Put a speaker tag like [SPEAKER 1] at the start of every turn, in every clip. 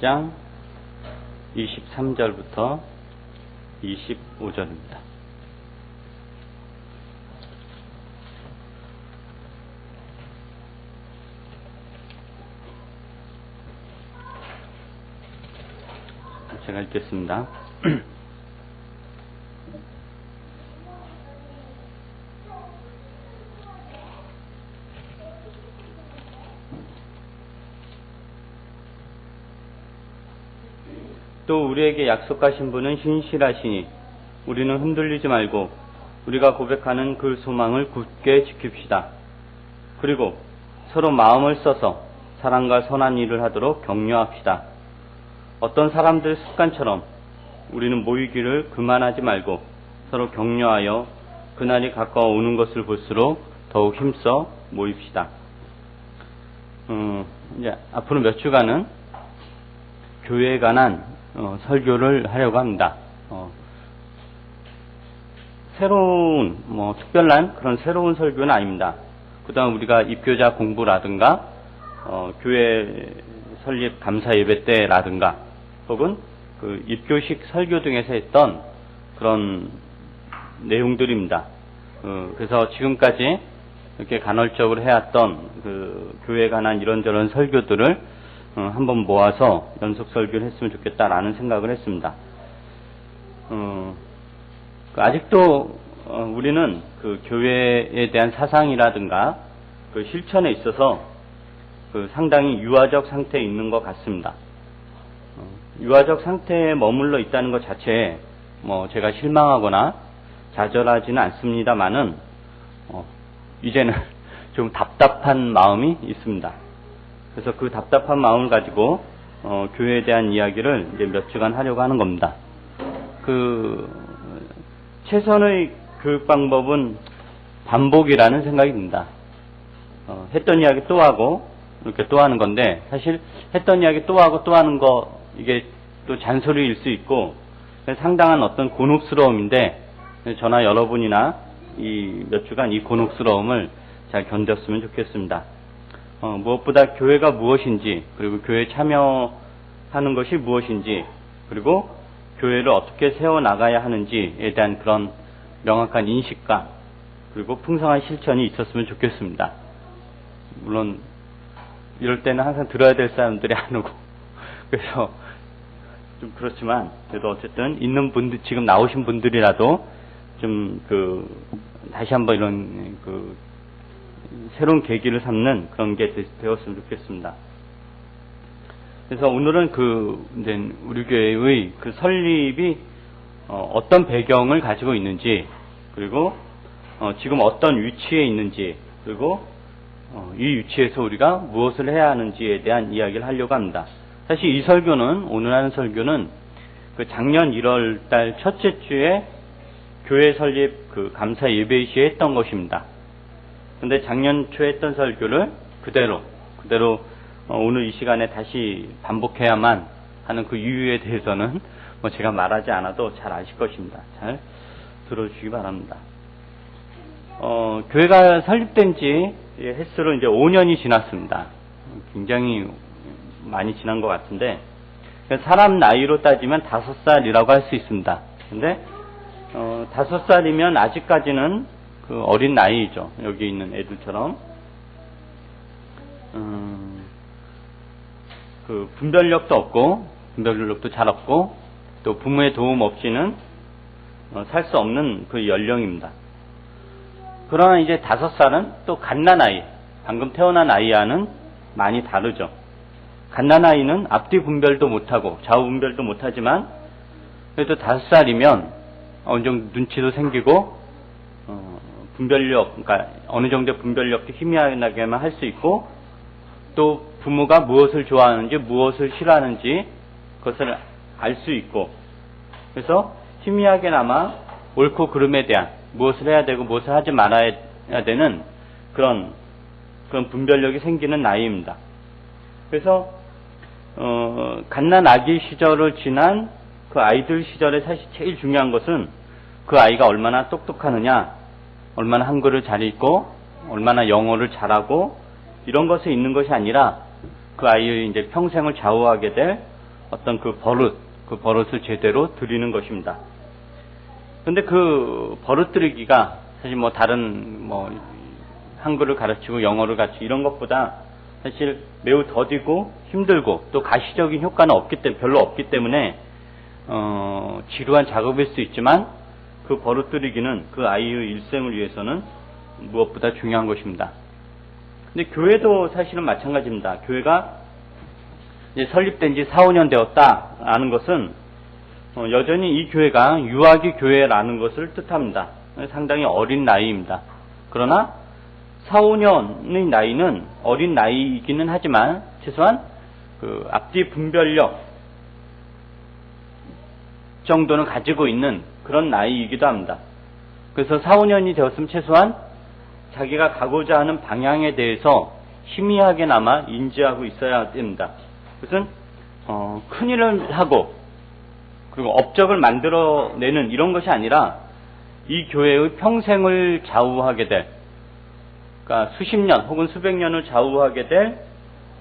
[SPEAKER 1] 장 23절부터 25절입니다. 제가 읽겠습니다. 또 우리에게 약속하신 분은 신실하시니 우리는 흔들리지 말고 우리가 고백하는 그 소망을 굳게 지킵시다. 그리고 서로 마음을 써서 사랑과 선한 일을 하도록 격려합시다. 어떤 사람들의 습관처럼 우리는 모이기를 그만하지 말고 서로 격려하여 그날이 가까워 오는 것을 볼수록 더욱 힘써 모입시다. 이제 앞으로 몇 주간은 교회에 관한 설교를 하려고 합니다. 새로운 특별한 그런 새로운 설교는 아닙니다. 그동안 우리가 입교자 공부라든가 교회 설립 감사 예배 때라든가 혹은 그 입교식 설교 등에서 했던 그런 내용들입니다. 그래서 지금까지 이렇게 간헐적으로 해왔던 그 교회에 관한 이런저런 설교들을 한번 모아서 연속 설교를 했으면 좋겠다라는 생각을 했습니다. 아직도 우리는 그 교회에 대한 사상이라든가 그 실천에 있어서 그 상당히 유아적 상태에 있는 것 같습니다. 유아적 상태에 머물러 있다는 것 자체에 제가 실망하거나 좌절하지는 않습니다만은 이제는 좀 답답한 마음이 있습니다. 그래서 그 답답한 마음을 가지고 교회에 대한 이야기를 이제 몇 주간 하려고 하는 겁니다. 최선의 교육 방법은 반복이라는 생각이 듭니다. 했던 이야기 또 하고 이렇게 또 하는 건데, 사실 했던 이야기 또 하고 또 하는 거 이게 또 잔소리일 수 있고 상당한 어떤 곤혹스러움인데, 저나 여러분이나 이 몇 주간 이 곤혹스러움을 잘 견뎠으면 좋겠습니다. 무엇보다 교회가 무엇인지, 그리고 교회에 참여하는 것이 무엇인지, 그리고 교회를 어떻게 세워나가야 하는지에 대한 그런 명확한 인식과 그리고 풍성한 실천이 있었으면 좋겠습니다. 물론 이럴 때는 항상 들어야 될 사람들이 안 오고 그래서 좀 그렇지만, 그래도 어쨌든 있는 분들, 지금 나오신 분들이라도 좀 다시 한번 이런 새로운 계기를 삼는 그런 게 되었으면 좋겠습니다. 그래서 오늘은 우리 교회의 그 설립이 어떤 배경을 가지고 있는지, 그리고 지금 어떤 위치에 있는지, 그리고 이 위치에서 우리가 무엇을 해야 하는지에 대한 이야기를 하려고 합니다. 사실 이 설교는, 오늘 하는 설교는 그 작년 1월 달 첫째 주에 교회 설립 감사 예배 시에 했던 것입니다. 근데 작년 초에 했던 설교를 그대로 오늘 이 시간에 다시 반복해야만 하는 그 이유에 대해서는 제가 말하지 않아도 잘 아실 것입니다. 잘 들어주시기 바랍니다. 교회가 설립된 지 횟수로 이제 5년이 지났습니다. 굉장히 많이 지난 것 같은데, 사람 나이로 따지면 5살이라고 할 수 있습니다. 근데 5살이면 아직까지는 어린 나이죠. 여기 있는 애들처럼. 분별력도 없고, 분별력도 잘 없고, 또 부모의 도움 없이는 살 수 없는 그 연령입니다. 그러나 이제 5살은 또 갓난아이, 방금 태어난 아이와는 많이 다르죠. 갓난아이는 앞뒤 분별도 못하고 좌우 분별도 못하지만, 그래도 5살이면 어느 정도 눈치도 생기고, 분별력, 그러니까 어느 정도 분별력도 희미하게만 할 수 있고, 또 부모가 무엇을 좋아하는지 무엇을 싫어하는지 그것을 알 수 있고, 그래서 희미하게나마 옳고 그름에 대한, 무엇을 해야 되고 무엇을 하지 말아야 되는 그런 분별력이 생기는 나이입니다. 그래서 갓난 아기 시절을 지난 그 아이들 시절에 사실 제일 중요한 것은 그 아이가 얼마나 똑똑하느냐, 얼마나 한글을 잘 읽고 얼마나 영어를 잘하고 이런 것에 있는 것이 아니라 그 아이의 이제 평생을 좌우하게 될 어떤 그 버릇을 제대로 드리는 것입니다. 근데 그 버릇 들이기가 사실 뭐 다른 뭐 한글을 가르치고 영어를 가르치고 이런 것보다 사실 매우 더디고 힘들고 또 가시적인 효과는 별로 없기 때문에 지루한 작업일 수 있지만 그 버릇 들이기는 그 아이의 일생을 위해서는 무엇보다 중요한 것입니다. 근데 교회도 사실은 마찬가지입니다. 교회가 이제 설립된 지 4, 5년 되었다라는 것은 여전히 이 교회가 유아기 교회라는 것을 뜻합니다. 상당히 어린 나이입니다. 그러나 4, 5년의 나이는 어린 나이이기는 하지만 최소한 그 앞뒤 분별력 정도는 가지고 있는 그런 나이이기도 합니다. 그래서 4, 5년이 되었으면 최소한 자기가 가고자 하는 방향에 대해서 희미하게나마 인지하고 있어야 됩니다. 그것은 큰 일을 하고 그리고 업적을 만들어내는 이런 것이 아니라 이 교회의 평생을 좌우하게 될, 그러니까 수십 년 혹은 수백 년을 좌우하게 될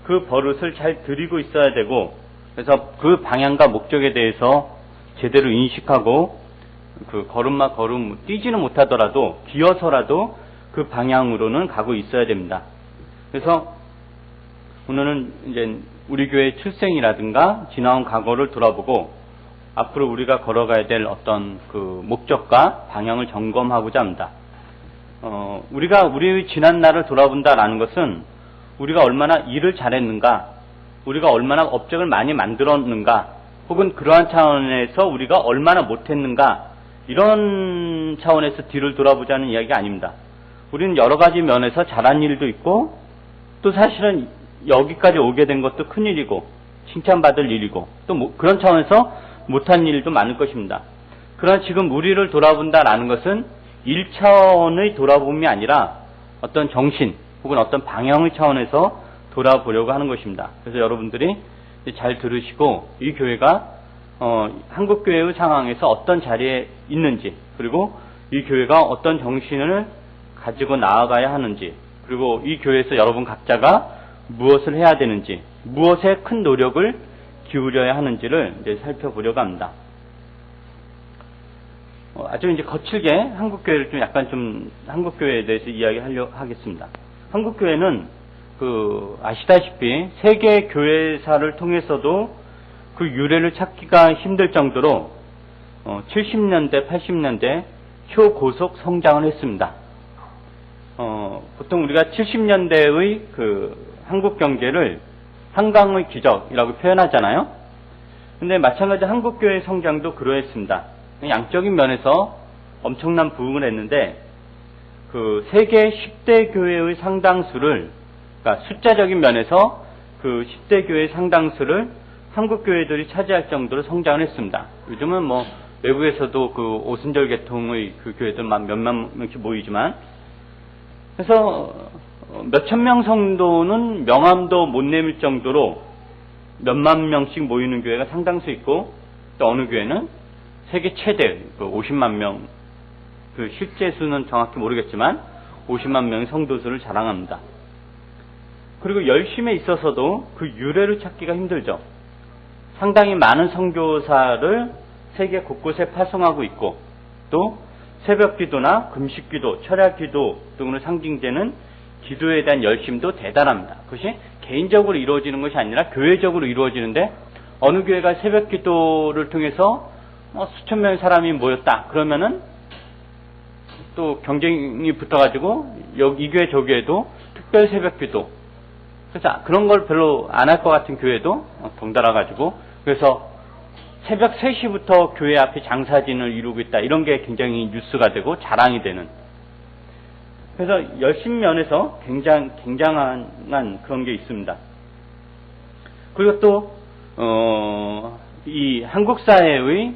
[SPEAKER 1] 그 버릇을 잘 들이고 있어야 되고, 그래서 그 방향과 목적에 대해서 제대로 인식하고 그 걸음마 걸음 뛰지는 못하더라도 기어서라도 그 방향으로는 가고 있어야 됩니다. 그래서 오늘은 이제 우리 교회의 출생이라든가 지나온 과거를 돌아보고 앞으로 우리가 걸어가야 될 어떤 그 목적과 방향을 점검하고자 합니다. 우리가 우리의 지난 날을 돌아본다라는 것은 우리가 얼마나 일을 잘했는가, 우리가 얼마나 업적을 많이 만들었는가, 혹은 그러한 차원에서 우리가 얼마나 못했는가, 이런 차원에서 뒤를 돌아보자는 이야기가 아닙니다. 우리는 여러 가지 면에서 잘한 일도 있고 또 사실은 여기까지 오게 된 것도 큰일이고 칭찬받을 일이고 또 그런 차원에서 못한 일도 많을 것입니다. 그러나 지금 우리를 돌아본다라는 것은 1차원의 돌아봄이 아니라 어떤 정신 혹은 어떤 방향의 차원에서 돌아보려고 하는 것입니다. 그래서 여러분들이 잘 들으시고 이 교회가 한국교회의 상황에서 어떤 자리에 있는지, 그리고 이 교회가 어떤 정신을 가지고 나아가야 하는지, 그리고 이 교회에서 여러분 각자가 무엇을 해야 되는지, 무엇에 큰 노력을 기울여야 하는지를 이제 살펴보려고 합니다. 아주 이제 거칠게 한국교회를 한국교회에 대해서 이야기하려고 하겠습니다. 한국교회는 아시다시피 세계 교회사를 통해서도 그 유래를 찾기가 힘들 정도로 70년대, 80년대 효고속 성장을 했습니다. 보통 우리가 70년대의 그 한국 경제를 한강의 기적이라고 표현하잖아요. 근데 마찬가지 한국교회의 성장도 그러했습니다. 양적인 면에서 엄청난 부흥을 했는데 그 세계 10대 교회의 상당수를, 그러니까 숫자적인 면에서 그 10대 교회의 상당수를 한국 교회들이 차지할 정도로 성장을 했습니다. 요즘은 뭐 외국에서도 그 오순절 계통의 그 교회들 몇만 명씩 모이지만, 그래서 몇천 명 성도는 명함도 못 내밀 정도로 몇만 명씩 모이는 교회가 상당수 있고, 또 어느 교회는 세계 최대 그 50만 명, 그 실제 수는 정확히 모르겠지만 50만 명의 성도수를 자랑합니다. 그리고 열심에 있어서도 그 유래를 찾기가 힘들죠. 상당히 많은 선교사를 세계 곳곳에 파송하고 있고, 또 새벽 기도나 금식 기도, 철야 기도 등으로 상징되는 기도에 대한 열심도 대단합니다. 그것이 개인적으로 이루어지는 것이 아니라 교회적으로 이루어지는데, 어느 교회가 새벽 기도를 통해서 수천 명의 사람이 모였다 그러면은 또 경쟁이 붙어가지고 이 교회 저 교회도 특별 새벽 기도, 그래서 그런 걸 별로 안 할 것 같은 교회도 덩달아가지고, 그래서 새벽 3시부터 교회 앞에 장사진을 이루고 있다, 이런 게 굉장히 뉴스가 되고 자랑이 되는, 그래서 열심 면에서 굉장한 그런 게 있습니다. 그리고 또 이 한국 사회의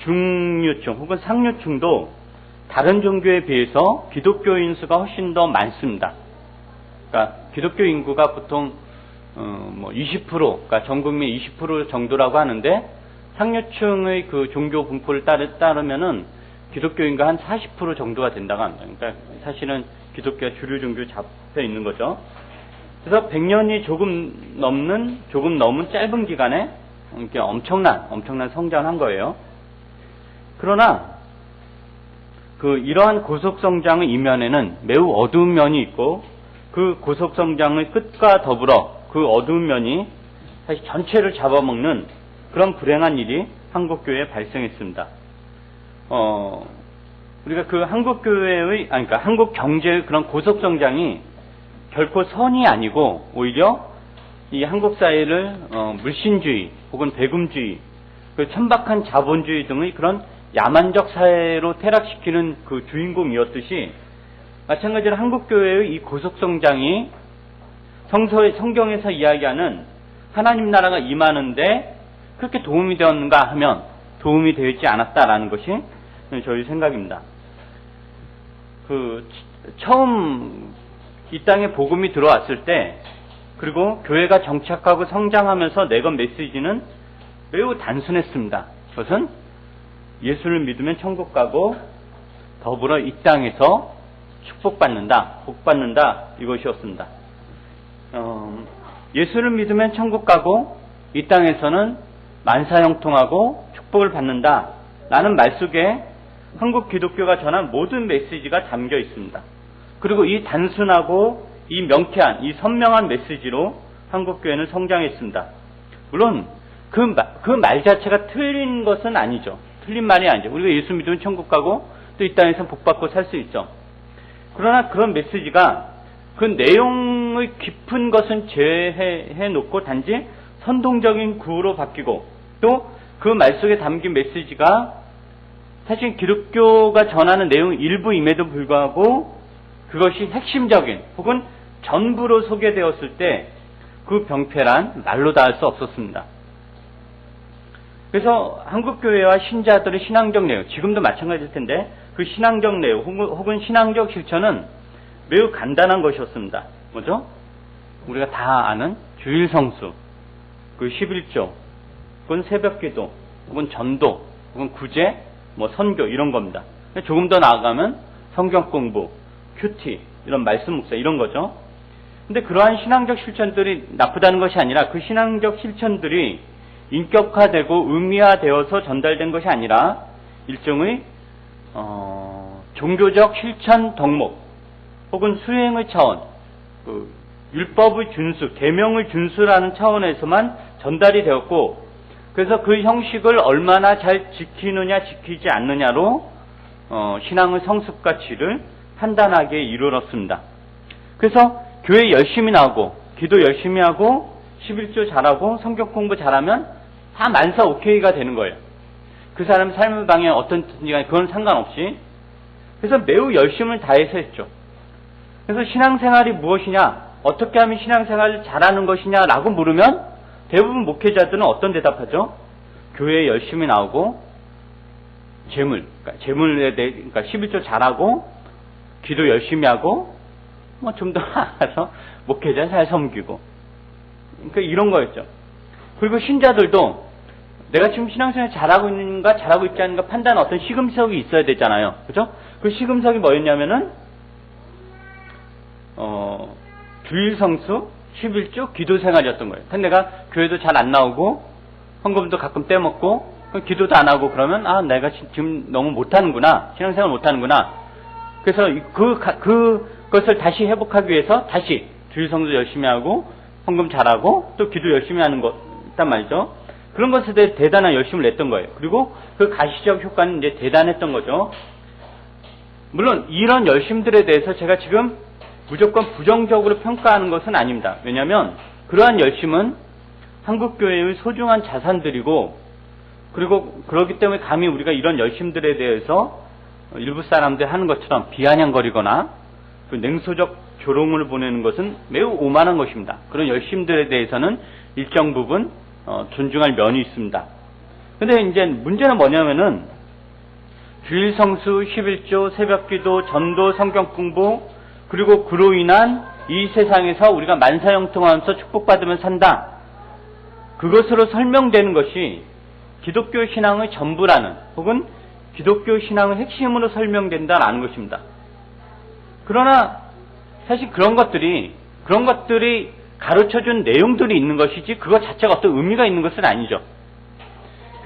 [SPEAKER 1] 중류층 혹은 상류층도 다른 종교에 비해서 기독교인 수가 훨씬 더 많습니다. 그러니까 기독교 인구가 보통 20%, 그러니까 전 국민 20% 정도라고 하는데, 상류층의 그 종교 분포를 따르면은 기독교 인구가 한 40% 정도가 된다고 합니다. 그러니까 사실은 기독교가 주류 종교에 잡혀 있는 거죠. 그래서 100년이 조금 넘은 짧은 기간에 이렇게 엄청난 성장을 한 거예요. 그러나 이러한 고속 성장의 이면에는 매우 어두운 면이 있고, 그 고속 성장의 끝과 더불어 그 어두운 면이 사실 전체를 잡아먹는 그런 불행한 일이 한국교회에 발생했습니다. 우리가 그 한국교회의, 그러니까 한국 경제의 그런 고속 성장이 결코 선이 아니고, 오히려 이 한국 사회를 물신주의 혹은 배금주의, 그 천박한 자본주의 등의 그런 야만적 사회로 퇴락시키는 그 주인공이었듯이, 마찬가지로 한국교회의 이 고속성장이 성경에서 이야기하는 하나님 나라가 임하는데 그렇게 도움이 되었는가 하면 도움이 되지 않았다라는 것이 저희 생각입니다. 처음 이 땅에 복음이 들어왔을 때, 그리고 교회가 정착하고 성장하면서 내건 메시지는 매우 단순했습니다. 그것은 예수를 믿으면 천국 가고 더불어 이 땅에서 축복받는다, 복받는다, 이것이었습니다. 예수를 믿으면 천국 가고 이 땅에서는 만사형통하고 축복을 받는다 라는 말 속에 한국 기독교가 전한 모든 메시지가 담겨 있습니다. 그리고 이 단순하고 이 명쾌한, 이 선명한 메시지로 한국교회는 성장했습니다. 물론 그 말 자체가 틀린 것은 아니죠. 틀린 말이 아니죠. 우리가 예수 믿으면 천국 가고 또 이 땅에서 복받고 살 수 있죠. 그러나 그런 메시지가 그 내용의 깊은 것은 제외해 놓고 단지 선동적인 구호로 바뀌고, 또 그 말 속에 담긴 메시지가 사실 기독교가 전하는 내용 일부임에도 불구하고 그것이 핵심적인 혹은 전부로 소개되었을 때 그 병폐란 말로 다 할 수 없었습니다. 그래서 한국교회와 신자들의 신앙적 내용, 지금도 마찬가지일 텐데 그 신앙적 내용 혹은 신앙적 실천은 매우 간단한 것이었습니다. 뭐죠? 우리가 다 아는 주일성수, 그 11조, 혹은 새벽기도, 혹은 전도, 혹은 구제, 선교 이런 겁니다. 조금 더 나아가면 성경 공부, 큐티, 이런 말씀 묵상 이런 거죠. 근데 그러한 신앙적 실천들이 나쁘다는 것이 아니라 그 신앙적 실천들이 인격화되고 의미화되어서 전달된 것이 아니라 일종의 종교적 실천 덕목 혹은 수행의 차원, 율법의 준수, 계명의 준수라는 차원에서만 전달이 되었고, 그래서 그 형식을 얼마나 잘 지키느냐 지키지 않느냐로 신앙의 성숙과 질을 판단하게 이르렀습니다. 그래서 교회 열심히 나오고 기도 열심히 하고 11조 잘하고 성경 공부 잘하면 다 만사 오케이가 되는 거예요. 그 사람 삶의 방향 어떤지 간에 그건 상관없이. 그래서 매우 열심을 다해서 했죠. 그래서 신앙생활이 무엇이냐, 어떻게 하면 신앙생활을 잘하는 것이냐라고 물으면 대부분 목회자들은 어떤 대답하죠? 교회에 열심히 나오고 재물에 대해, 그러니까 11조 잘하고 기도 열심히 하고 좀 더 나아가서 목회자 잘 섬기고, 그러니까 이런 거였죠. 그리고 신자들도 내가 지금 신앙생활 잘하고 있는가 잘하고 있지 않은가 판단하는 어떤 시금석이 있어야 되잖아요. 그죠? 그 시금석이 뭐였냐면은 주일성수, 11조, 기도생활이었던 거예요. 근데 내가 교회도 잘 안 나오고 헌금도 가끔 떼먹고 기도도 안 하고 그러면 내가 지금 너무 못하는구나, 신앙생활 못하는구나. 그래서 그것을 다시 회복하기 위해서 다시 주일성수 열심히 하고 헌금 잘하고 또 기도 열심히 하는 것 있단 말이죠. 그런 것에 대해 대단한 열심을 냈던 거예요. 그리고 그 가시적 효과는 이제 대단했던 거죠. 물론 이런 열심들에 대해서 제가 지금 무조건 부정적으로 평가하는 것은 아닙니다. 왜냐하면 그러한 열심은 한국교회의 소중한 자산들이고, 그리고 그렇기 때문에 감히 우리가 이런 열심들에 대해서 일부 사람들 하는 것처럼 비아냥거리거나 그 냉소적 조롱을 보내는 것은 매우 오만한 것입니다. 그런 열심들에 대해서는 일정 부분 존중할 면이 있습니다. 근데 이제 문제는 뭐냐면은 주일성수, 11조, 새벽기도, 전도, 성경 공부, 그리고 그로 인한 이 세상에서 우리가 만사형통하면서 축복받으면 산다. 그것으로 설명되는 것이 기독교 신앙의 전부라는, 혹은 기독교 신앙의 핵심으로 설명된다라는 것입니다. 그러나 사실 그런 것들이 가르쳐준 내용들이 있는 것이지 그것 자체가 어떤 의미가 있는 것은 아니죠.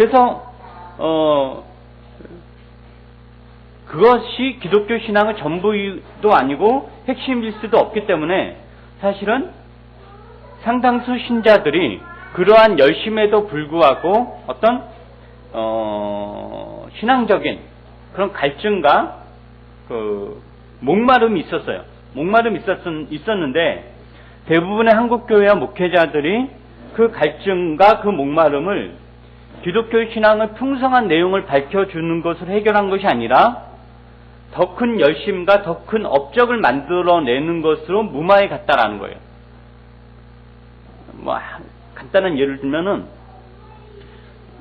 [SPEAKER 1] 그래서 그것이 기독교 신앙의 전부도 아니고 핵심일 수도 없기 때문에 사실은 상당수 신자들이 그러한 열심에도 불구하고 어떤 신앙적인 그런 갈증과 그 목마름이 있었어요. 목마름이 있었는데 대부분의 한국교회와 목회자들이 그 갈증과 그 목마름을 기독교 신앙의 풍성한 내용을 밝혀주는 것으로 해결한 것이 아니라 더 큰 열심과 더 큰 업적을 만들어내는 것으로 무마해 갔다라는 거예요. 뭐 간단한 예를 들면은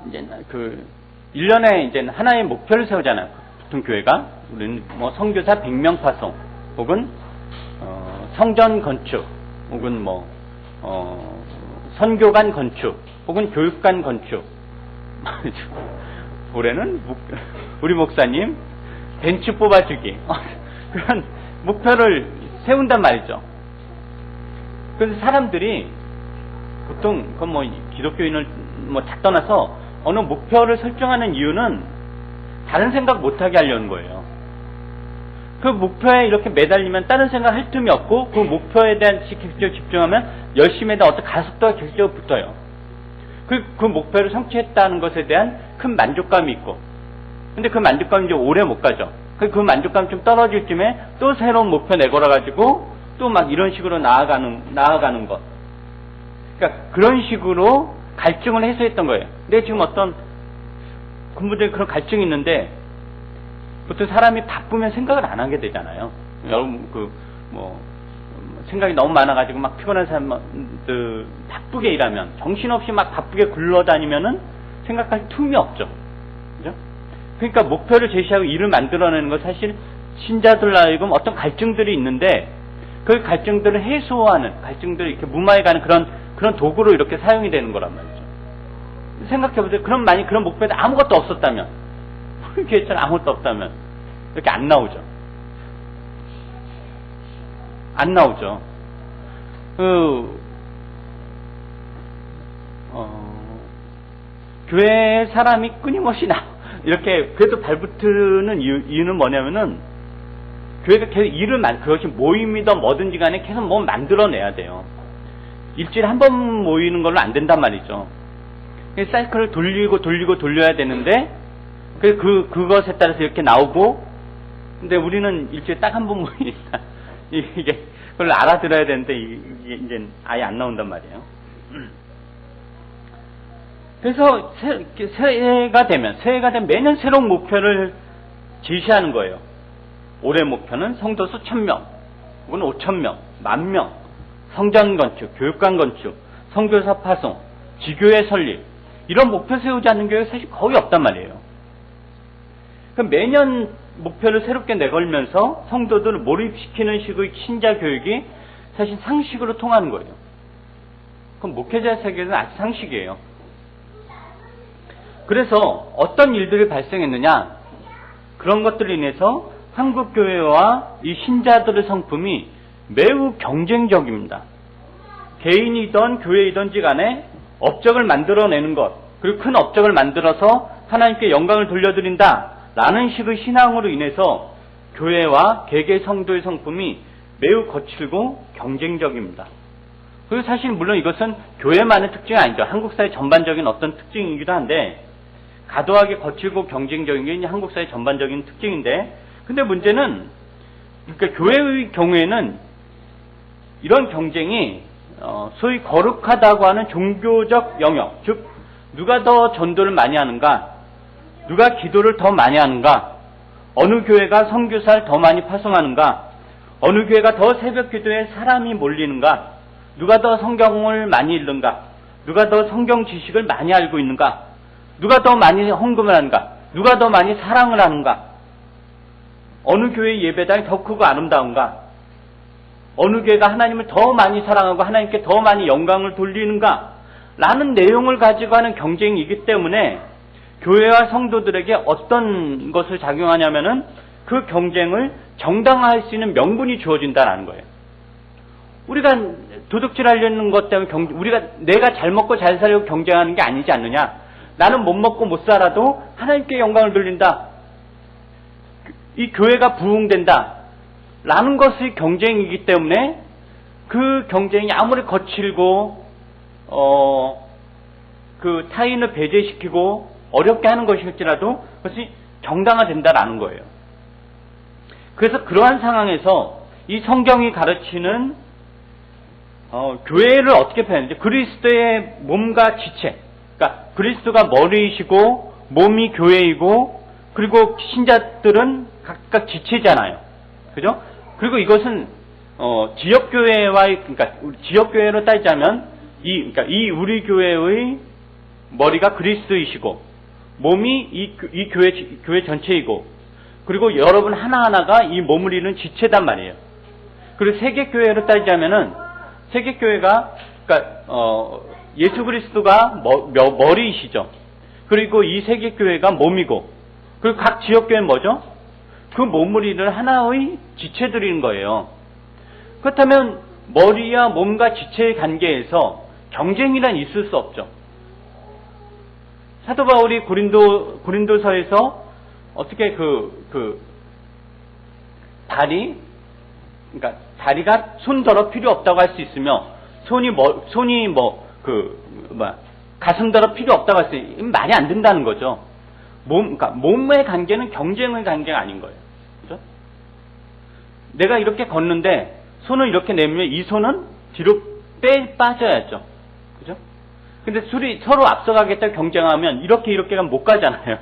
[SPEAKER 1] 이제 그 1년에 이제 하나의 목표를 세우잖아요. 보통 교회가 우리는 뭐 선교사 100명 파송 혹은 성전 건축 혹은 뭐 선교관 건축 혹은 교육관 건축. 올해는 우리 목사님 벤츠 뽑아주기 그런 목표를 세운단 말이죠. 그래서 사람들이 보통 그건 뭐 기독교인을 뭐 다 떠나서 어느 목표를 설정하는 이유는 다른 생각 못하게 하려는 거예요. 그 목표에 이렇게 매달리면 다른 생각 할 틈이 없고 그 목표에 대한 계속적으로 집중하면 열심에다 어떤 가속도가 계속적으로 붙어요. 그 목표를 성취했다는 것에 대한 큰 만족감이 있고, 근데 그 만족감이 이제 오래 못 가죠. 그 만족감 좀 떨어질 쯤에 또 새로운 목표 내걸어 가지고 또 막 이런 식으로 나아가는 것. 그러니까 그런 식으로 갈증을 해소했던 거예요. 근데 지금 어떤 군부들이 그런 갈증이 있는데 보통 사람이 바쁘면 생각을 안 하게 되잖아요. 여러분 생각이 너무 많아가지고 막 피곤한 사람들 바쁘게 일하면 정신없이 막 바쁘게 굴러다니면은 생각할 틈이 없죠. 그죠? 그러니까 목표를 제시하고 일을 만들어내는 건 사실 신자들 하여금 어떤 갈증들이 있는데 그 갈증들을 해소하는 갈증들을 이렇게 무마해가는 그런 도구로 이렇게 사용이 되는 거란 말이죠. 생각해보세요. 만약 그런 목표에 아무것도 없었다면 교회처럼 아무것도 없다면 이렇게 안 나오죠. 안 나오죠. 교회 사람이 끊임없이 이렇게 그래도 발붙는 이유는 뭐냐면은 교회가 계속 그것이 모임이든 뭐든지 간에 계속 뭐 만들어내야 돼요. 일주일에 한 번 모이는 걸로 안 된단 말이죠. 사이클을 돌려야 되는데 그것에 따라서 이렇게 나오고, 근데 우리는 일주일에 딱 한 번 모이니까 이게 그걸 알아들어야 되는데 이게 이제 아예 안 나온단 말이에요. 그래서 새해가 되면 매년 새로운 목표를 제시하는 거예요. 올해 목표는 성도수 1000명, 혹은 5000명, 10,000명, 성전 건축, 교육관 건축, 선교사 파송, 지교회 설립, 이런 목표 세우지 않는 교회가 사실 거의 없단 말이에요. 그럼 매년 목표를 새롭게 내걸면서 성도들을 몰입시키는 식의 신자 교육이 사실 상식으로 통하는 거예요. 그럼 목회자 세계는 아주 상식이에요. 그래서 어떤 일들이 발생했느냐, 그런 것들로 인해서 한국교회와 이 신자들의 성품이 매우 경쟁적입니다. 개인이든 교회이든지 간에 업적을 만들어내는 것, 그리고 큰 업적을 만들어서 하나님께 영광을 돌려드린다 라는 식의 신앙으로 인해서 교회와 개개 성도의 성품이 매우 거칠고 경쟁적입니다. 그리고 사실 물론 이것은 교회만의 특징이 아니죠. 한국 사회 전반적인 어떤 특징이기도 한데, 과도하게 거칠고 경쟁적인 게 한국 사회 전반적인 특징인데, 근데 문제는 그러니까 교회의 경우에는 이런 경쟁이 소위 거룩하다고 하는 종교적 영역, 즉 누가 더 전도를 많이 하는가, 누가 기도를 더 많이 하는가, 어느 교회가 선교사를 더 많이 파송하는가, 어느 교회가 더 새벽 기도에 사람이 몰리는가, 누가 더 성경을 많이 읽는가, 누가 더 성경 지식을 많이 알고 있는가, 누가 더 많이 헌금을 하는가, 누가 더 많이 사랑을 하는가, 어느 교회의 예배당이 더 크고 아름다운가, 어느 교회가 하나님을 더 많이 사랑하고 하나님께 더 많이 영광을 돌리는가 라는 내용을 가지고 하는 경쟁이기 때문에 교회와 성도들에게 어떤 것을 작용하냐면은 그 경쟁을 정당화할 수 있는 명분이 주어진다는 거예요. 우리가 도둑질하려는 것 때문에 내가 잘 먹고 잘 살려고 경쟁하는 게 아니지 않느냐. 나는 못 먹고 못 살아도 하나님께 영광을 돌린다. 이 교회가 부흥된다. 라는 것이 경쟁이기 때문에 그 경쟁이 아무리 거칠고 그 타인을 배제시키고 어렵게 하는 것일지라도 그것이 정당화된다라는 거예요. 그래서 그러한 상황에서 이 성경이 가르치는 교회를 어떻게 표현하는지 그리스도의 몸과 지체, 그러니까 그리스도가 머리이시고 몸이 교회이고 그리고 신자들은 각각 지체잖아요. 그죠? 그리고 이것은 지역 교회와의 그러니까 지역 교회로 따지자면 그러니까 이 우리 교회의 머리가 그리스도이시고 몸이 이 교회 전체이고 그리고 여러분 하나하나가 이 몸을 이루는 지체단 말이에요. 그리고 세계 교회로 따지자면은 세계 교회가 그러니까 예수 그리스도가 머리이시죠. 그리고 이 세계 교회가 몸이고 그리고 각 지역 교회는 뭐죠? 그 몸을 이루는 하나의 지체들인 거예요. 그렇다면 머리와 몸과 지체의 관계에서 경쟁이란 있을 수 없죠. 사도 바울이 고린도서에서 어떻게 그러니까 다리가 손더러 필요 없다고 할 수 있으며 가슴더러 필요 없다고 할 수 있으면 말이 안 된다는 거죠. 그러니까 몸의 관계는 경쟁의 관계가 아닌 거예요. 그죠? 내가 이렇게 걷는데 손을 이렇게 내밀면 이 손은 뒤로 빠져야죠. 그죠? 근데 서로 앞서가겠다 경쟁하면 이렇게 가면 못 가잖아요.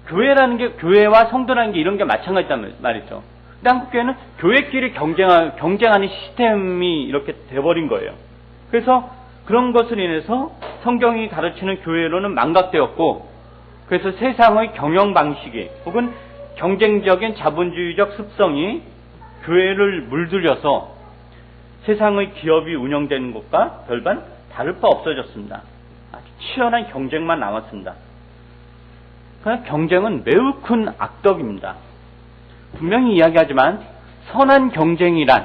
[SPEAKER 1] 교회라는 게, 교회와 성도라는 게 이런 게 마찬가지단 말이죠. 근데 한국교회는 교회끼리 경쟁하는 시스템이 이렇게 돼버린 거예요. 그래서 그런 것을 인해서 성경이 가르치는 교회로는 망각되었고, 그래서 세상의 경영 방식이 혹은 경쟁적인 자본주의적 습성이 교회를 물들여서 세상의 기업이 운영되는 것과 별반 다를 바 없어졌습니다. 아주 치열한 경쟁만 남았습니다. 그러나 경쟁은 매우 큰 악덕입니다. 분명히 이야기하지만 선한 경쟁이란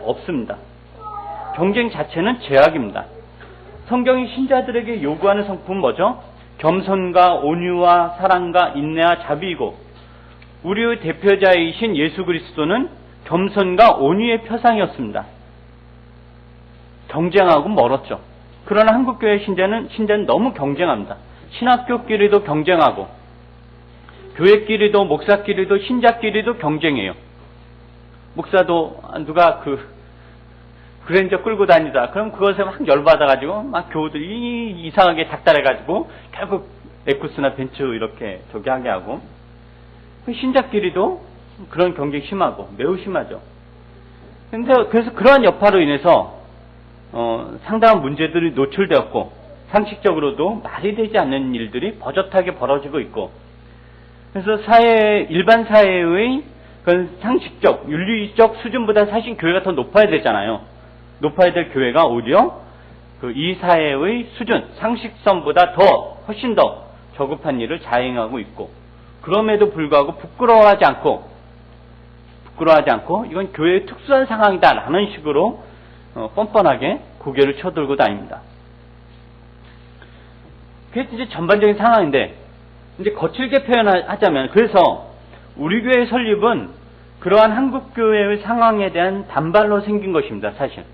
[SPEAKER 1] 없습니다. 경쟁 자체는 제약입니다. 성경이 신자들에게 요구하는 성품은 뭐죠? 겸손과 온유와 사랑과 인내와 자비이고 우리의 대표자이신 예수 그리스도는 겸손과 온유의 표상이었습니다. 경쟁하고 멀었죠. 그러나 한국교회 신자는 너무 경쟁합니다. 신학교끼리도 경쟁하고 교회끼리도 목사끼리도 신자끼리도 경쟁해요. 목사도 누가 그랜저 끌고 다니다. 그럼 그것에 막 열받아가지고 막 교우들이 이상하게 닥달해가지고 결국 레쿠스나 벤츠 이렇게 저기 하게 하고 신자끼리도 그런 경쟁 심하고 매우 심하죠. 그래서 그러한 여파로 인해서 상당한 문제들이 노출되었고 상식적으로도 말이 되지 않는 일들이 버젓하게 벌어지고 있고 그래서 일반 사회의 그런 상식적, 윤리적 수준보다 사실 교회가 더 높아야 되잖아요. 높아야 될 교회가 오히려 이 사회의 수준, 상식선보다 훨씬 더 저급한 일을 자행하고 있고 그럼에도 불구하고 부끄러워하지 않고 이건 교회의 특수한 상황이다라는 식으로 뻔뻔하게 고개를 쳐들고 다닙니다. 그게 이제 전반적인 상황인데 이제 거칠게 표현하자면 그래서 우리 교회 설립은 그러한 한국교회의 상황에 대한 반발로 생긴 것입니다. 사실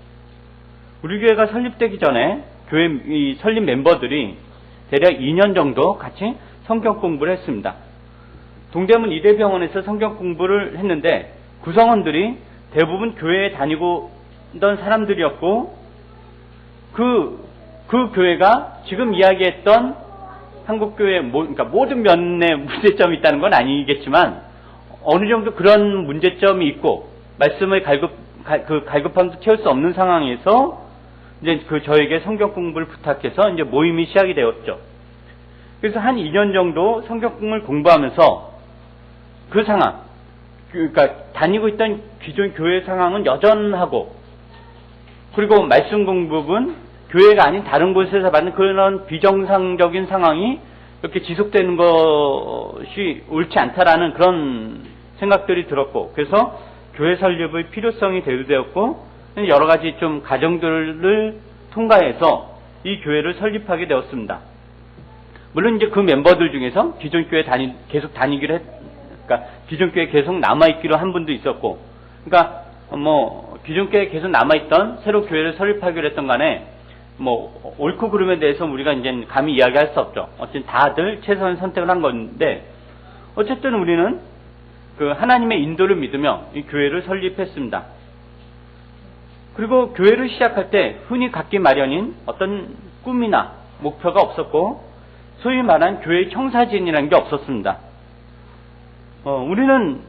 [SPEAKER 1] 우리 교회가 설립되기 전에 교회 이 설립 멤버들이 대략 2년 정도 같이 성경 공부를 했습니다. 동대문 이대병원에서 성경 공부를 했는데 구성원들이 대부분 교회에 다니던 사람들이었고 그 교회가 지금 이야기했던 한국교회 그러니까 모든 면에 문제점이 있다는 건 아니겠지만 어느 정도 그런 문제점이 있고 말씀의 갈급함도 채울 수 없는 상황에서 이제 저에게 성경 공부를 부탁해서 이제 모임이 시작이 되었죠. 그래서 한 2년 정도 성경 공부를 공부하면서 그 상황, 그러니까 다니고 있던 기존 교회 상황은 여전하고 그리고 말씀 공부는 교회가 아닌 다른 곳에서 받는 그런 비정상적인 상황이 이렇게 지속되는 것이 옳지 않다라는 그런 생각들이 들었고 그래서 교회 설립의 필요성이 대두되었고 여러 가지 좀 과정들을 통과해서 이 교회를 설립하게 되었습니다. 물론 이제 그 멤버들 중에서 기존 교회 계속 다니기로 그러니까 기존 교회 계속 남아있기로 한 분도 있었고, 그러니까 뭐 기존 교회 계속 남아있던 새로 교회를 설립하기로 했던 간에 뭐 옳고 그름에 대해서 우리가 이제 감히 이야기할 수 없죠. 어쨌든 다들 최선의 선택을 한 건데, 어쨌든 우리는 그 하나님의 인도를 믿으며 이 교회를 설립했습니다. 그리고 교회를 시작할 때 흔히 갖기 마련인 어떤 꿈이나 목표가 없었고, 소위 말한 교회의 청사진이라는 게 없었습니다. 우리는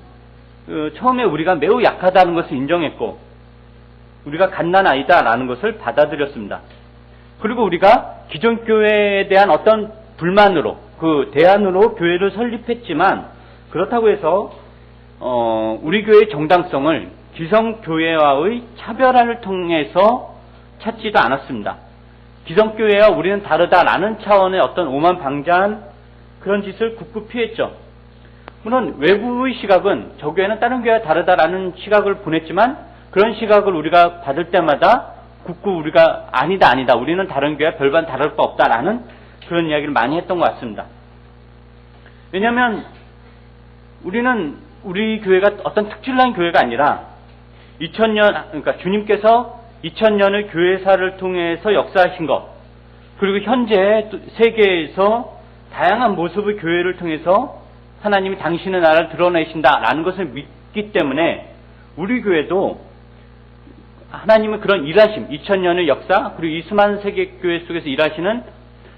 [SPEAKER 1] 처음에 우리가 매우 약하다는 것을 인정했고, 우리가 갓난아이다라는 것을 받아들였습니다. 그리고 우리가 기존 교회에 대한 어떤 불만으로, 그 대안으로 교회를 설립했지만, 그렇다고 해서 우리 교회의 정당성을 기성교회와의 차별화를 통해서 찾지도 않았습니다. 기성교회와 우리는 다르다라는 차원의 어떤 오만방자한 그런 짓을 굳고 피했죠. 물론 외부의 시각은 저 교회는 다른 교회와 다르다라는 시각을 보냈지만, 그런 시각을 우리가 받을 때마다 굳고 우리가 아니다 우리는 다른 교회와 별반 다를 바 없다라는 그런 이야기를 많이 했던 것 같습니다. 왜냐하면 우리는 우리 교회가 어떤 특출난 교회가 아니라 2000년, 그러니까 주님께서 2000년의 교회사를 통해서 역사하신 것, 그리고 현재 세계에서 다양한 모습의 교회를 통해서 하나님이 당신의 나라를 드러내신다라는 것을 믿기 때문에 우리 교회도 하나님의 그런 일하심, 2000년의 역사, 그리고 이 수많은 세계교회 속에서 일하시는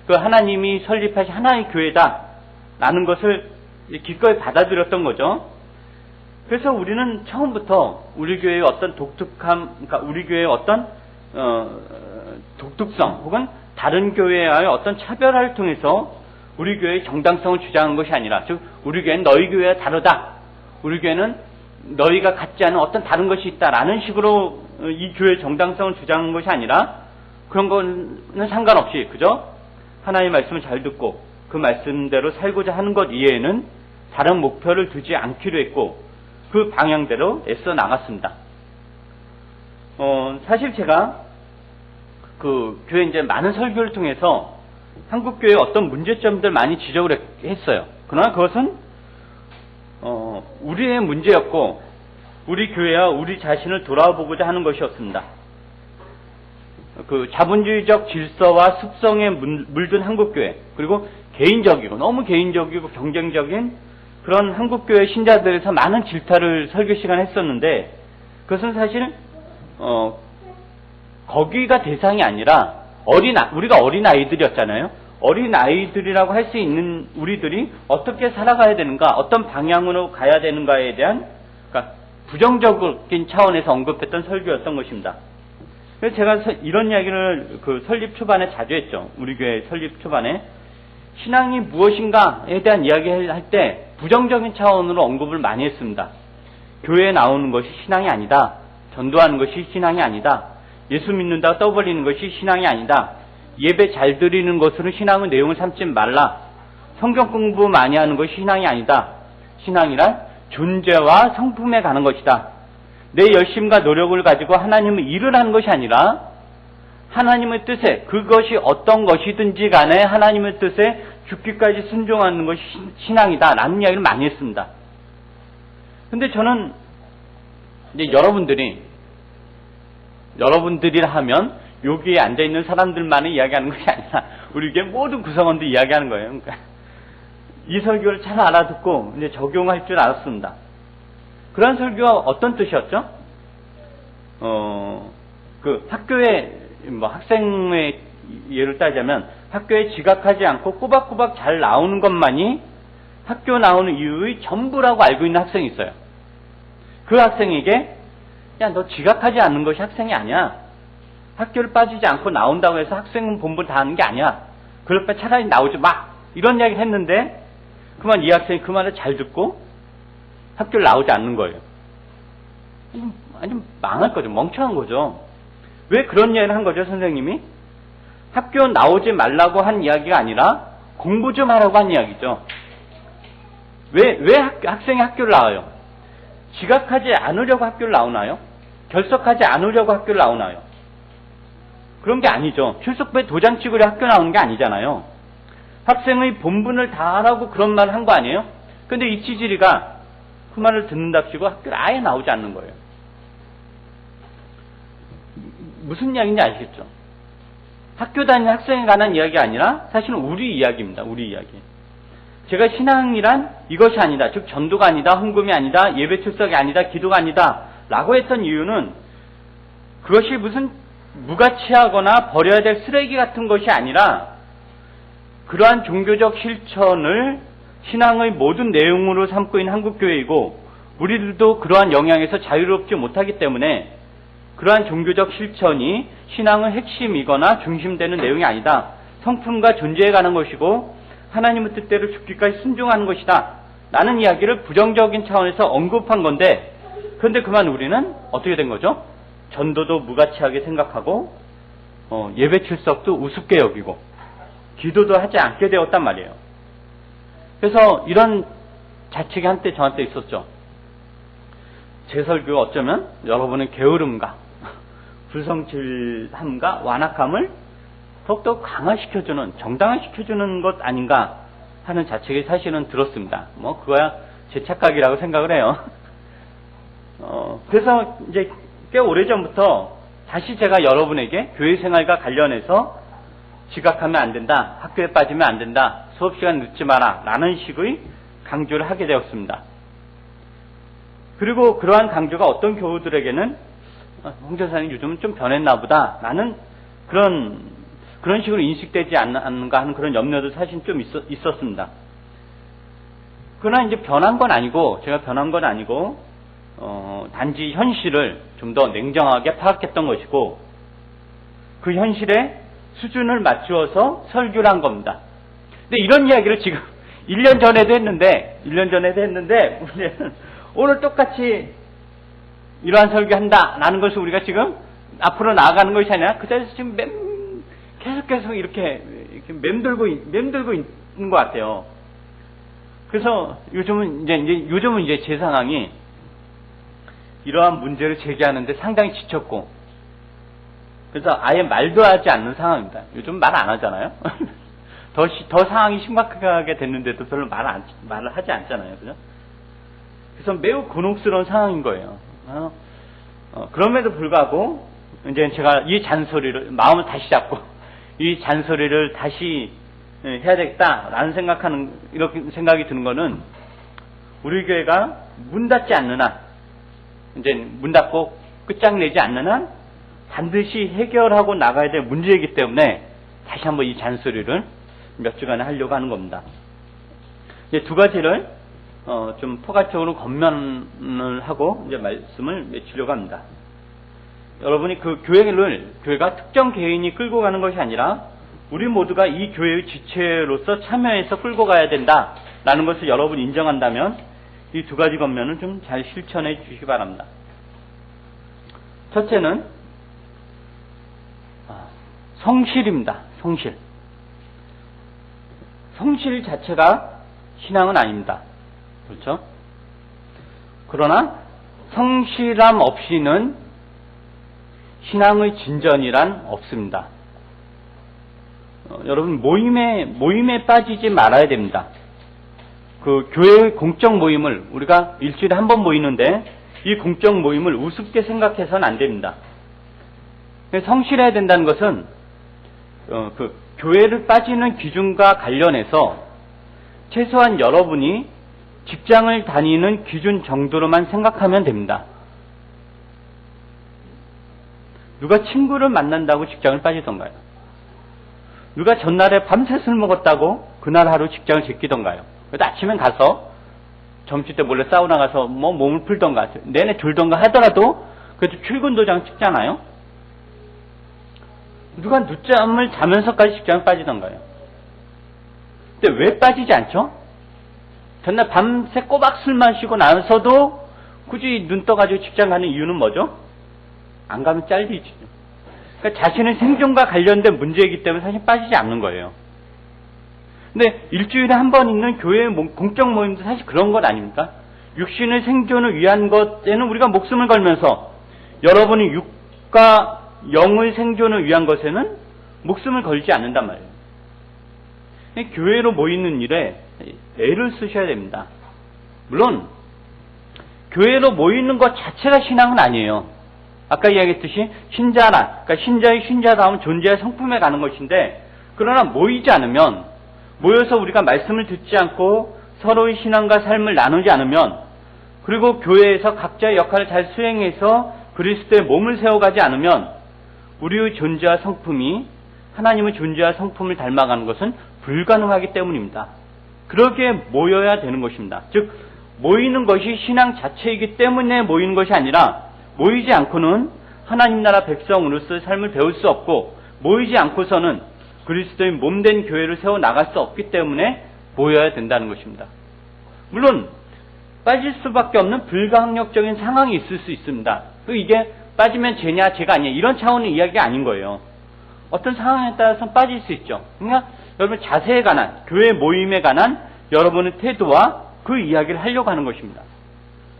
[SPEAKER 1] 그 하나님이 설립하신 하나의 교회다라는 것을 기꺼이 받아들였던 거죠. 그래서 우리는 처음부터 우리 교회의 어떤 독특함, 그러니까 우리 교회의 어떤 독특성 혹은 다른 교회와의 어떤 차별화를 통해서 우리 교회의 정당성을 주장한 것이 아니라, 즉 우리 교회는 너희 교회와 다르다, 우리 교회는 너희가 갖지 않은 어떤 다른 것이 있다라는 식으로 이 교회의 정당성을 주장한 것이 아니라, 그런 거는 상관없이 그저 하나님의 말씀을 잘 듣고 그 말씀대로 살고자 하는 것 이외에는 다른 목표를 두지 않기로 했고, 그 방향대로 애써 나갔습니다. 사실 제가 그 교회 이제 많은 설교를 통해서 한국 교회의 어떤 문제점들 많이 지적을 했어요. 그러나 그것은 우리의 문제였고, 우리 교회와 우리 자신을 돌아보고자 하는 것이었습니다. 그 자본주의적 질서와 습성에 물든 한국교회, 그리고 개인적이고 너무 개인적이고 경쟁적인 그런 한국교회 신자들에서 많은 질타를 설교 시간에 했었는데, 그것은 사실 거기가 대상이 아니라 우리가 어린 아이들이었잖아요. 어린 아이들이라고 할 수 있는 우리들이 어떻게 살아가야 되는가, 어떤 방향으로 가야 되는가에 대한, 그러니까 부정적인 차원에서 언급했던 설교였던 것입니다. 그래서 제가 이런 이야기를 그 설립 초반에 자주 했죠. 우리 교회 설립 초반에 신앙이 무엇인가에 대한 이야기를 할 때 부정적인 차원으로 언급을 많이 했습니다. 교회에 나오는 것이 신앙이 아니다. 전도하는 것이 신앙이 아니다. 예수 믿는다고 떠벌리는 것이 신앙이 아니다. 예배 잘 드리는 것으로 신앙의 내용을 삼지 말라. 성경 공부 많이 하는 것이 신앙이 아니다. 신앙이란 존재와 성품에 가는 것이다. 내 열심과 노력을 가지고 하나님의 일을 하는 것이 아니라 하나님의 뜻에, 그것이 어떤 것이든지 간에 하나님의 뜻에 죽기까지 순종하는 것이 신앙이다 라는 이야기를 많이 했습니다. 근데 저는 이제 여러분들이라 하면 여기에 앉아있는 사람들만이 이야기하는 것이 아니라 우리 교회 모든 구성원들이 이야기하는 거예요. 그러니까 이 설교를 잘 알아듣고 이제 적용할 줄 알았습니다. 그런 설교가 어떤 뜻이었죠? 그 학교에 학생의 예를 따자면 학교에 지각하지 않고 꼬박꼬박 잘 나오는 것만이 학교 나오는 이유의 전부라고 알고 있는 학생이 있어요. 그 학생에게 야, 너 지각하지 않는 것이 학생이 아니야. 학교를 빠지지 않고 나온다고 해서 학생은 본분 다 하는 게 아니야. 그럴 때 차라리 나오지 마. 이런 이야기를 했는데 그만 이 학생이 그 말을 잘 듣고 학교를 나오지 않는 거예요. 아니 망할 거죠. 멍청한 거죠. 왜 그런 이야기를 한 거죠, 선생님이? 학교 나오지 말라고 한 이야기가 아니라 공부 좀 하라고 한 이야기죠. 왜 학생이 학교를 나와요? 지각하지 않으려고 학교를 나오나요? 결석하지 않으려고 학교를 나오나요? 그런 게 아니죠. 출석부에 도장 찍으려 학교 나오는 게 아니잖아요. 학생의 본분을 다하라고 그런 말을 한 거 아니에요? 근데 이 찌질이가 그 말을 듣는답시고 학교를 아예 나오지 않는 거예요. 무슨 이야기인지 아시겠죠? 학교 다니는 학생에 관한 이야기가 아니라 사실은 우리 이야기입니다. 우리 이야기. 제가 신앙이란 이것이 아니다. 즉 전도가 아니다. 헌금이 아니다. 예배 출석이 아니다. 기도가 아니다. 라고 했던 이유는 그것이 무슨 무가치하거나 버려야 될 쓰레기 같은 것이 아니라 그러한 종교적 실천을 신앙의 모든 내용으로 삼고 있는 한국교회이고 우리들도 그러한 영향에서 자유롭지 못하기 때문에 그러한 종교적 실천이 신앙의 핵심이거나 중심되는 내용이 아니다. 성품과 존재에 관한 것이고 하나님의 뜻대로 죽기까지 순종하는 것이다. 라는 이야기를 부정적인 차원에서 언급한 건데 그런데 그만 우리는 어떻게 된 거죠? 전도도 무가치하게 생각하고 예배 출석도 우습게 여기고 기도도 하지 않게 되었단 말이에요. 그래서 이런 자책이 한때 저한테 있었죠. 제 설교가 어쩌면 여러분의 게으름과 불성실함과 완악함을 더욱더 강화시켜주는, 정당화시켜주는 것 아닌가 하는 자책이 사실은 들었습니다. 그거야 제 착각이라고 생각을 해요. 그래서 이제 꽤 오래전부터 다시 제가 여러분에게 교회 생활과 관련해서 지각하면 안 된다, 학교에 빠지면 안 된다, 수업시간 늦지 마라 라는 식의 강조를 하게 되었습니다. 그리고 그러한 강조가 어떤 교우들에게는 홍 전사님 요즘은 좀 변했나 보다 라는 그런 식으로 인식되지 않는가 하는 그런 염려도 사실 좀 있었습니다. 그러나 이제 변한 건 아니고, 제가 변한 건 아니고, 단지 현실을 좀 더 냉정하게 파악했던 것이고, 그 현실에 수준을 맞추어서 설교를 한 겁니다. 근데 이런 이야기를 지금 1년 전에도 했는데, 우리는 오늘 똑같이 이러한 설교한다 라는 것을 우리가 지금 앞으로 나아가는 것이 아니라 그 자리에서 지금 계속 이렇게 맴돌고 있는 것 같아요. 그래서 요즘은 이제 제 상황이 이러한 문제를 제기하는데 상당히 지쳤고, 그래서 아예 말도 하지 않는 상황입니다. 요즘 말 안 하잖아요. 더 상황이 심각하게 됐는데도 별로 말을 하지 않잖아요. 그죠? 그래서 매우 곤혹스러운 상황인 거예요. 그럼에도 불구하고, 이제 제가 이 잔소리를, 마음을 다시 잡고, 이 잔소리를 다시 해야 되겠다라는 이렇게 생각이 드는 거는, 우리 교회가 문 닫지 않는 한, 이제 문 닫고 끝장내지 않는 한, 반드시 해결하고 나가야 될 문제이기 때문에, 다시 한번 이 잔소리를 몇 주간에 하려고 하는 겁니다. 이제 두 가지를, 좀 포괄적으로 권면을 하고, 이제 말씀을 맺히려고 합니다. 여러분이 그 교회가 특정 개인이 끌고 가는 것이 아니라, 우리 모두가 이 교회의 지체로서 참여해서 끌고 가야 된다라는 것을 여러분이 인정한다면, 이 두 가지 권면을 좀 잘 실천해 주시기 바랍니다. 첫째는, 성실입니다. 성실. 성실 자체가 신앙은 아닙니다. 그렇죠? 그러나 성실함 없이는 신앙의 진전이란 없습니다. 여러분 모임에 빠지지 말아야 됩니다. 그 교회의 공적 모임을 우리가 일주일에 한 번 모이는데 이 공적 모임을 우습게 생각해서는 안 됩니다. 성실해야 된다는 것은 그 교회를 빠지는 기준과 관련해서 최소한 여러분이 직장을 다니는 기준 정도로만 생각하면 됩니다. 누가 친구를 만난다고 직장을 빠지던가요? 누가 전날에 밤새 술 먹었다고 그날 하루 직장을 제끼던가요? 그래서 아침엔 가서 점심 때 몰래 사우나 가서 몸을 풀던가 내내 졸던가 하더라도 그래도 출근 도장 찍잖아요? 누가 늦잠을 자면서까지 직장을 빠지던가요? 근데 왜 빠지지 않죠? 전날 밤새 꼬박 술 마시고 나서도 굳이 눈 떠가지고 직장 가는 이유는 뭐죠? 안 가면 잘리지. 그러니까 자신의 생존과 관련된 문제이기 때문에 사실 빠지지 않는 거예요. 근데 일주일에 한 번 있는 교회 공적 모임도 사실 그런 것 아닙니까? 육신의 생존을 위한 것에는 우리가 목숨을 걸면서 여러분이 육과 영의 생존을 위한 것에는 목숨을 걸지 않는단 말이에요. 교회로 모이는 일에 애를 쓰셔야 됩니다. 물론 교회로 모이는 것 자체가 신앙은 아니에요. 아까 이야기했듯이 신자나, 그러니까 신자의 신자다운 존재의 성품에 가는 것인데, 그러나 모이지 않으면, 모여서 우리가 말씀을 듣지 않고 서로의 신앙과 삶을 나누지 않으면, 그리고 교회에서 각자의 역할을 잘 수행해서 그리스도의 몸을 세워가지 않으면 우리의 존재와 성품이 하나님의 존재와 성품을 닮아가는 것은 불가능하기 때문입니다. 그러기에 모여야 되는 것입니다. 즉 모이는 것이 신앙 자체이기 때문에 모이는 것이 아니라, 모이지 않고는 하나님 나라 백성으로서의 삶을 배울 수 없고, 모이지 않고서는 그리스도의 몸된 교회를 세워나갈 수 없기 때문에 모여야 된다는 것입니다. 물론 빠질 수밖에 없는 불가항력적인 상황이 있을 수 있습니다. 이게 빠지면 죄냐 죄가 아니냐 이런 차원의 이야기가 아닌 거예요. 어떤 상황에 따라서 빠질 수 있죠. 그러니까 여러분 자세에 관한, 교회 모임에 관한 여러분의 태도와 그 이야기를 하려고 하는 것입니다.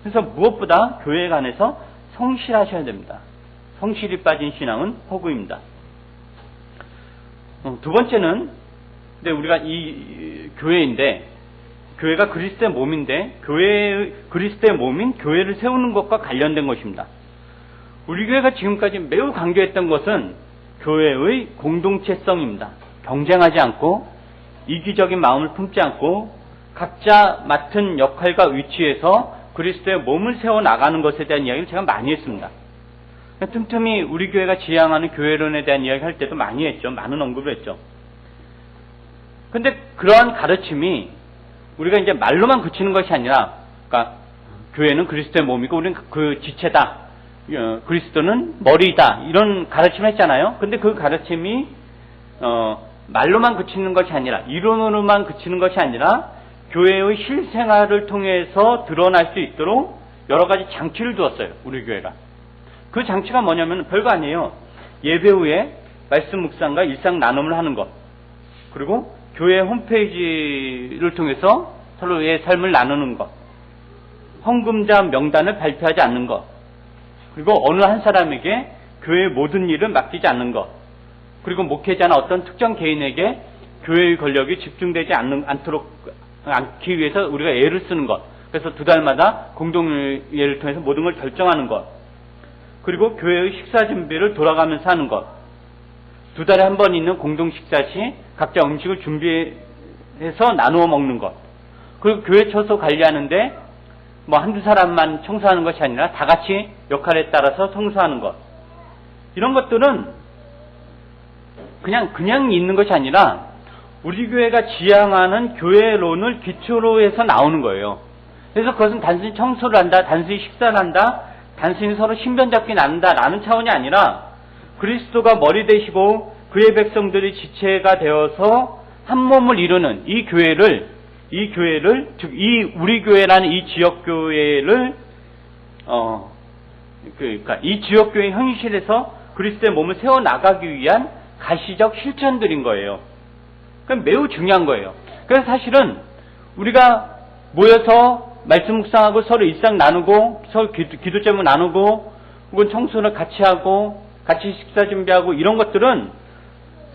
[SPEAKER 1] 그래서 무엇보다 교회에 관해서 성실하셔야 됩니다. 성실이 빠진 신앙은 허구입니다. 두 번째는, 근데 우리가 이 교회인데, 교회가 그리스도의 몸인데, 그리스도의 몸인 교회를 세우는 것과 관련된 것입니다. 우리 교회가 지금까지 매우 강조했던 것은 교회의 공동체성입니다. 경쟁하지 않고, 이기적인 마음을 품지 않고, 각자 맡은 역할과 위치에서 그리스도의 몸을 세워나가는 것에 대한 이야기를 제가 많이 했습니다. 틈틈이 우리 교회가 지향하는 교회론에 대한 이야기 할 때도 많이 했죠. 많은 언급을 했죠. 근데 그러한 가르침이 우리가 이제 말로만 그치는 것이 아니라, 그러니까 교회는 그리스도의 몸이고 우리는 그 지체다, 그리스도는 머리다, 이런 가르침을 했잖아요. 근데 그 가르침이 말로만 그치는 것이 아니라, 이론으로만 그치는 것이 아니라 교회의 실생활을 통해서 드러날 수 있도록 여러 가지 장치를 두었어요. 우리 교회가. 그 장치가 뭐냐면 별거 아니에요. 예배 후에 말씀 묵상과 일상 나눔을 하는 것, 그리고 교회 홈페이지를 통해서 서로의 삶을 나누는 것, 헌금자 명단을 발표하지 않는 것, 그리고 어느 한 사람에게 교회의 모든 일을 맡기지 않는 것, 그리고 목회자나 어떤 특정 개인에게 교회의 권력이 집중되지 않기 위해서 우리가 애를 쓰는 것, 그래서 2달마다 공동회의를 통해서 모든 걸 결정하는 것, 그리고 교회의 식사 준비를 돌아가면서 하는 것, 2달에 한 번 있는 공동 식사 시 각자 음식을 준비해서 나누어 먹는 것, 그리고 교회 처소 관리하는데 뭐 한두 사람만 청소하는 것이 아니라 다 같이 역할에 따라서 청소하는 것, 이런 것들은 그냥 있는 것이 아니라 우리 교회가 지향하는 교회론을 기초로 해서 나오는 거예요. 그래서 그것은 단순히 청소를 한다, 단순히 식사를 한다, 단순히 서로 신변잡기 나눈다라는 차원이 아니라 그리스도가 머리 되시고 그의 백성들이 지체가 되어서 한 몸을 이루는 이 교회를, 즉 우리 교회라는 이 지역 교회를 그러니까 이 지역 교회 현실에서 그리스도의 몸을 세워 나가기 위한 가시적 실천들인 거예요. 그건 매우 중요한 거예요. 그래서 사실은 우리가 모여서 말씀 묵상하고 서로 일상 나누고 서로 기도 제목 나누고 혹은 청소를 같이 하고 같이 식사 준비하고 이런 것들은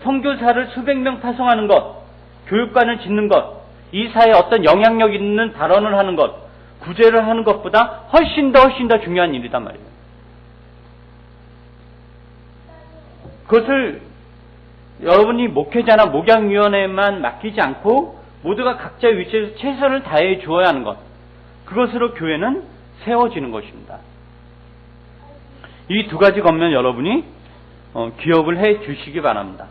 [SPEAKER 1] 선교사를 수백 명 파송하는 것, 교육관을 짓는 것, 이 사회에 어떤 영향력 있는 발언을 하는 것, 구제를 하는 것보다 훨씬 더 중요한 일이단 말이에요. 그것을 여러분이 목회자나 목양위원회만 맡기지 않고 모두가 각자의 위치에서 최선을 다해 주어야 하는 것, 그것으로 교회는 세워지는 것입니다. 이 2가지 겉면 여러분이 기억을 해 주시기 바랍니다.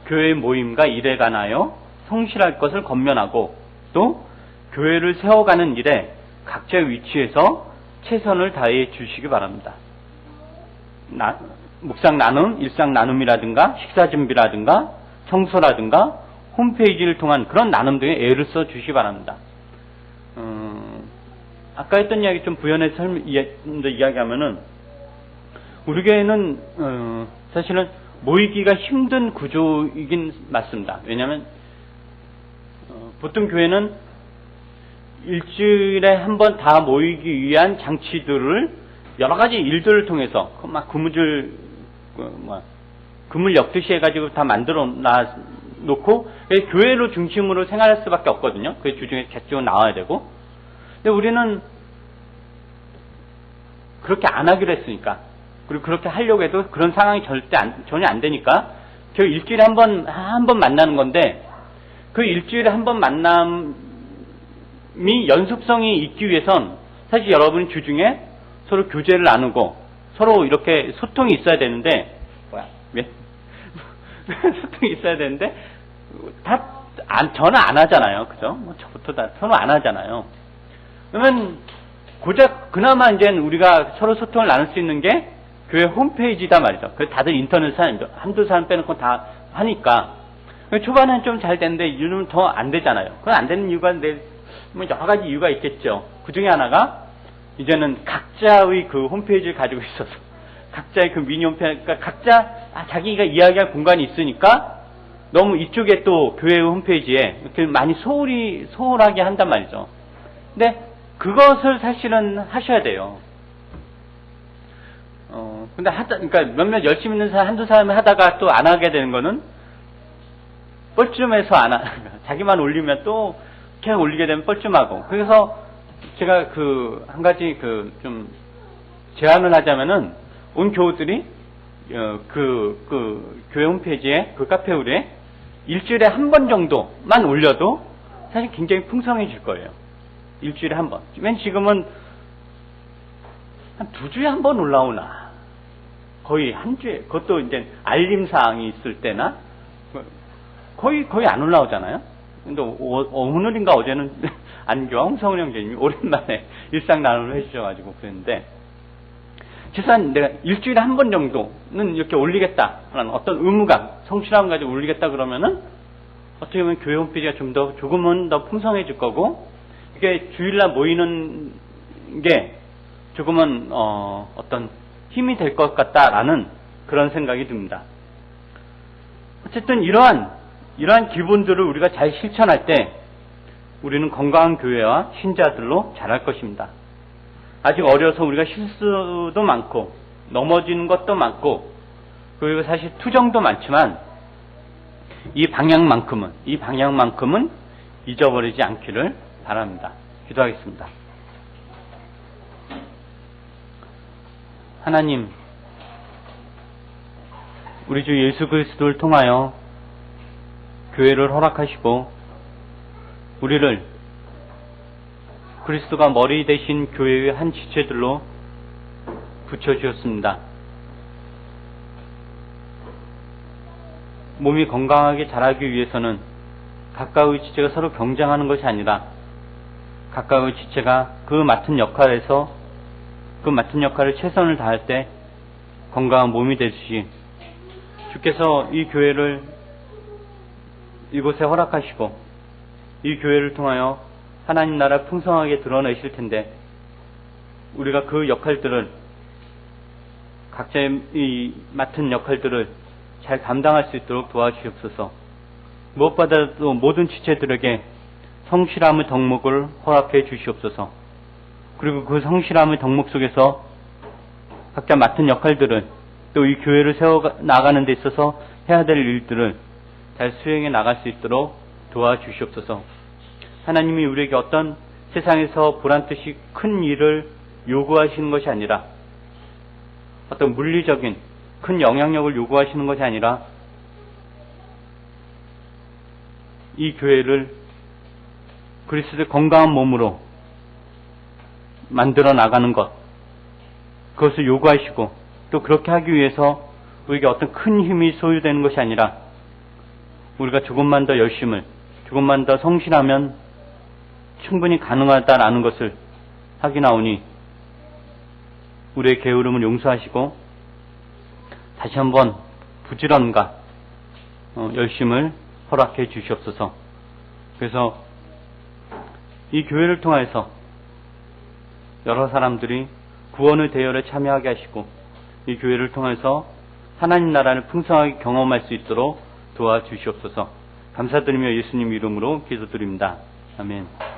[SPEAKER 1] 교회의 모임과 일에 관하여 성실할 것을 겉면하고, 또 교회를 세워가는 일에 각자의 위치에서 최선을 다해 주시기 바랍니다. 묵상 나눔, 일상 나눔이라든가 식사 준비라든가 청소라든가 홈페이지를 통한 그런 나눔 등에 애를 써 주시기 바랍니다. 아까 했던 이야기 좀 부연해서 이야기하면은 우리 교회는 사실은 모이기가 힘든 구조이긴 맞습니다. 왜냐하면 보통 교회는 일주일에 한 번 다 모이기 위한 장치들을 여러 가지 일들을 통해서 막 금을 엮듯이 해가지고 다 만들어 놓고 교회로 중심으로 생활할 수밖에 없거든요. 그 주중에 개쪽은 나와야 되고. 근데 우리는 그렇게 안 하기로 했으니까, 그리고 그렇게 하려고 해도 그런 상황이 전혀 안 되니까 결국 일주일에 한 번 만나는 건데, 그 일주일에 한 번 만남이 연속성이 있기 위해선 사실 여러분이 주중에 서로 교제를 나누고 서로 이렇게 소통이 있어야 되는데, 소통이 있어야 되는데 저는 안 하잖아요. 그죠? 저부터 다 서로 안 하잖아요. 그러면 고작 그나마 이제 우리가 서로 소통을 나눌 수 있는 게 교회 홈페이지다 말이죠. 그래서 다들 인터넷 사람들 한두 사람 빼놓고 다 하니까 초반에는 좀 잘 되는데 요즘은 더 안 되잖아요. 그건 안 되는 이유가 여러 가지 이유가 있겠죠. 그 중에 하나가 이제는 각자의 그 홈페이지를 가지고 있어서 각자의 그 미니 홈페이지, 그러니까 각자 자기가 이야기할 공간이 있으니까 너무 이쪽에 또 교회 홈페이지에 이렇게 많이 소홀하게 한단 말이죠. 근데 그것을 사실은 하셔야 돼요. 근데 그러니까 몇몇 열심히 있는 사람, 한두 사람이 하다가 또 안 하게 되는 거는 뻘쭘해서 자기만 올리면 또 계속 올리게 되면 뻘쭘하고. 그래서 제가 한 가지 좀 제안을 하자면은 온 교우들이 교회 홈페이지에 그 카페울에 일주일에 한 번 정도만 올려도 사실 굉장히 풍성해질 거예요. 일주일에 한 번. 맨 지금은 한 2주에 한 번 올라오나. 거의 한 주에. 그것도 이제 알림사항이 있을 때나 거의 안 올라오잖아요. 근데 오늘인가 어제는 안교와 홍성훈 형제님이 오랜만에 일상 나눔을 해주셔가지고 그랬는데, 최소한 내가 일주일에 한 번 정도는 이렇게 올리겠다라는 어떤 의무감, 성실함 가지고 올리겠다 그러면은 어떻게 보면 교회 홈페이지가 조금은 더 풍성해질 거고, 이게 주일날 모이는 게 조금은 어떤 힘이 될 것 같다라는 그런 생각이 듭니다. 어쨌든 이러한 기본들을 우리가 잘 실천할 때 우리는 건강한 교회와 신자들로 자랄 것입니다. 아직 어려서 우리가 실수도 많고 넘어지는 것도 많고 그리고 사실 투정도 많지만 이 방향만큼은 잊어버리지 않기를 바랍니다. 기도하겠습니다. 하나님, 우리 주 예수 그리스도를 통하여 교회를 허락하시고 우리를 그리스도가 머리 대신 교회의 한 지체들로 붙여주셨습니다. 몸이 건강하게 자라기 위해서는 각각의 지체가 서로 경쟁하는 것이 아니라 각각의 지체가 그 맡은 역할을 최선을 다할 때 건강한 몸이 되듯이 주께서 이 교회를 이곳에 허락하시고 이 교회를 통하여 하나님 나라 풍성하게 드러내실 텐데 우리가 그 역할들을 각자의 이 맡은 역할들을 잘 감당할 수 있도록 도와주시옵소서. 무엇보다도 모든 지체들에게 성실함의 덕목을 허락해 주시옵소서. 그리고 그 성실함의 덕목 속에서 각자 맡은 역할들을 또 이 교회를 세워 나가는 데 있어서 해야 될 일들을 잘 수행해 나갈 수 있도록 도와주시옵소서. 하나님이 우리에게 어떤 세상에서 보란듯이 큰 일을 요구하시는 것이 아니라 어떤 물리적인 큰 영향력을 요구하시는 것이 아니라 이 교회를 그리스도의 건강한 몸으로 만들어 나가는 것, 그것을 요구하시고 또 그렇게 하기 위해서 우리에게 어떤 큰 힘이 소유되는 것이 아니라 우리가 조금만 더 열심을, 조금만 더 성실하면 충분히 가능하다라는 것을 확인하오니 우리의 게으름을 용서하시고 다시 한번 부지런과 열심을 허락해 주시옵소서. 그래서 이 교회를 통해서 여러 사람들이 구원의 대열에 참여하게 하시고 이 교회를 통해서 하나님 나라를 풍성하게 경험할 수 있도록 도와주시옵소서. 감사드리며 예수님 이름으로 기도드립니다. 아멘.